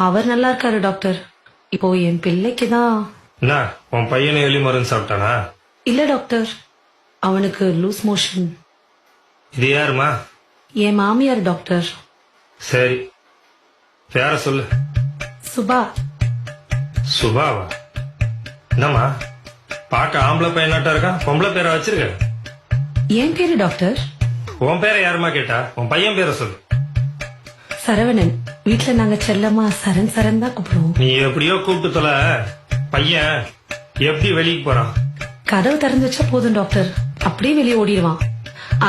அவர் நல்லா இருக்காரு டாக்டர். இப்போ என் பிள்ளைக்கு தான். என்ன உன் பையனை எலி மருந்து சாப்பிட்டானா? இல்ல டாக்டர், அவனுக்கு லூஸ் மோஷன். இது யாருமா? என் மாமியார் டாக்டர். சரி, பேர சொல்லு. சுபா. சுபாவா? என்னம்மா பார்க்க ஆம்பளை பையனாட்டா இருக்கா, பொம்பளை பேரை வச்சிருக்க? என் பேரு டாக்டர் உன் பேரை யாருமா கேட்டா? உன் பையன் பேரை சொல்லு. சரவணன். வீட்டுல நாங்க செல்லமா சரண் சரண் தான் கூப்பிடுவோம். நீ எப்படியோ கூப்பிட்டு தொலை. பையன் எப்படி வெளியே போறான்? கதவு திறந்து வச்சா போதும் டாக்டர், அப்படியே வெளியே ஓடிடுவான்.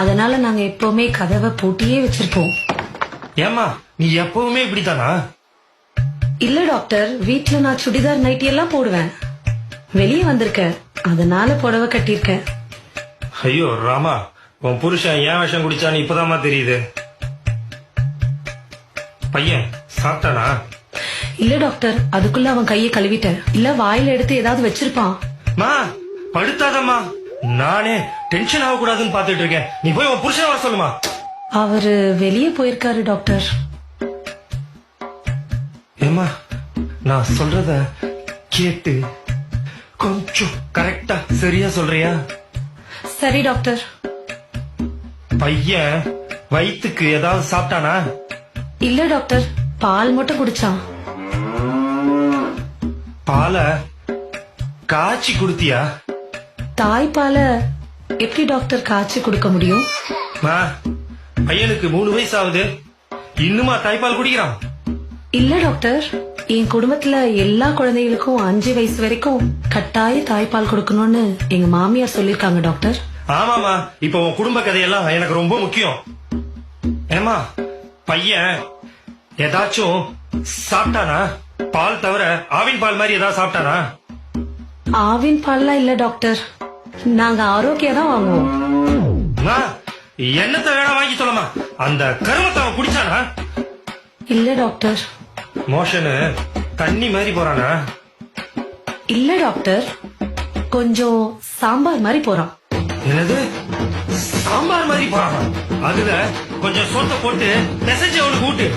அதனால நாங்க எப்பவுமே கதவை பூட்டியே வச்சிருப்போம். ஏமா நீ எப்பவுமே இப்படித்தானா? இல்ல டாக்டர், வீட்டுல நான் சுடிதார் நைட்டி எல்லாம் போடுவேன். வெளியே வந்திருக்கேன், அதனால புடவை கட்டியிருக்கேன். ஐயோ ராமா, உன் புருஷன் ஏன் விஷம் குடிச்சான்னு இப்பதாம்மா தெரியுது. பையன் சாப்பிட்டானா? இல்ல டாக்டர், அதுக்குள்ள அவன் கையை கழுவிட்டேன். இல்ல வாயில எடுத்து ஏதாவது வச்சிருப்பான். மா படுத்தாதம்மா, நானே டென்ஷன் ஆக கூடாதுன்னு பாத்துட்டு இருக்கேன். நீ போய் உன் புருஷன் வர சொல்லுமா. அவரு வெளியே போயிருக்காரு டாக்டர். ஏமா நான் சொல்றத கேட்டு கொஞ்சம் கரெக்டா சரியா சொல்றியா? சரி டாக்டர். பையன் வயிற்றுக்கு ஏதாவது சாப்பிட்டானா? இல்ல டாக்டர், பால் மட்டும் குடிச்சான். பாலை காய்ச்சி குடுத்தியா? தாய்ப்பால எப்படி டாக்டர் காய்ச்சி கொடுக்க முடியும்? மா, பையனுக்கு 3 வயசு ஆகுது, இன்னுமா தாய்ப்பால் குடிக்கிறான்? இல்ல டாக்டர், என் குடும்பத்துல எல்லா குழந்தைகளுக்கும் 5 வயசு வரைக்கும் கட்டாய தாய்ப்பால் கொடுக்கணும்னு எங்க மாமியார் சொல்லிருக்காங்க டாக்டர். ஆமாமா, இப்ப உன் குடும்ப கதையெல்லாம் எனக்கு ரொம்ப முக்கியம். ஏமா பையன் ஏதாச்சும் சாப்பிட்டானா? பால் தவிர ஆவின் பால் மாதிரி ஏதாவது சாப்பிட்டானா? ஆவின் பால்லாம் இல்ல டாக்டர், நாங்க ஆரோக்கியம் தான் வாங்குவோம். என்னத்தை வேணா வாங்கி சொல்லமா, அந்த கருமத்தை அவன் குடிச்சானா? இல்ல டாக்டர். மோஷனு தண்ணி மாதிரி போறானா? இல்ல டாக்டர், கொஞ்சம் சாம்பார் மாதிரி போறான். என்னது சாம்பார் மாதிரி போறானா? அதுல கொஞ்சம் சோத்த போட்டு மெசேஜ் அவனுக்கு ஊட்டு.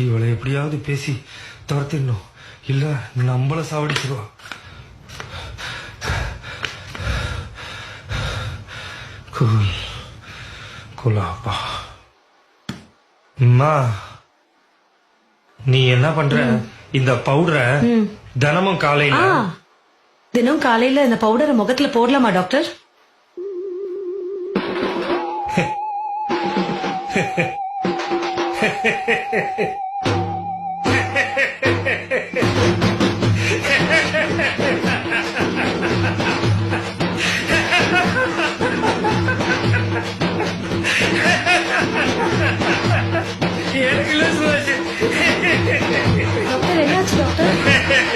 இவளை எப்படியாவது பேசி துரத்திடணும், இல்ல நம்மள சாவடிச்சிருவா. குலாப்பா. அம்மா நீ என்ன பண்ற? இந்த பவுடரை தினமும் காலையில தினம் காலையில இந்த பவுடரை முகத்துல போடலாமா டாக்டர்? டாக்டர் என்னாச்சு டாக்டர்?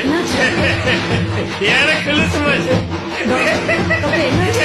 என்னாச்சு டாக்டர்? எனக்கு டாக்டர் என்னாச்சு?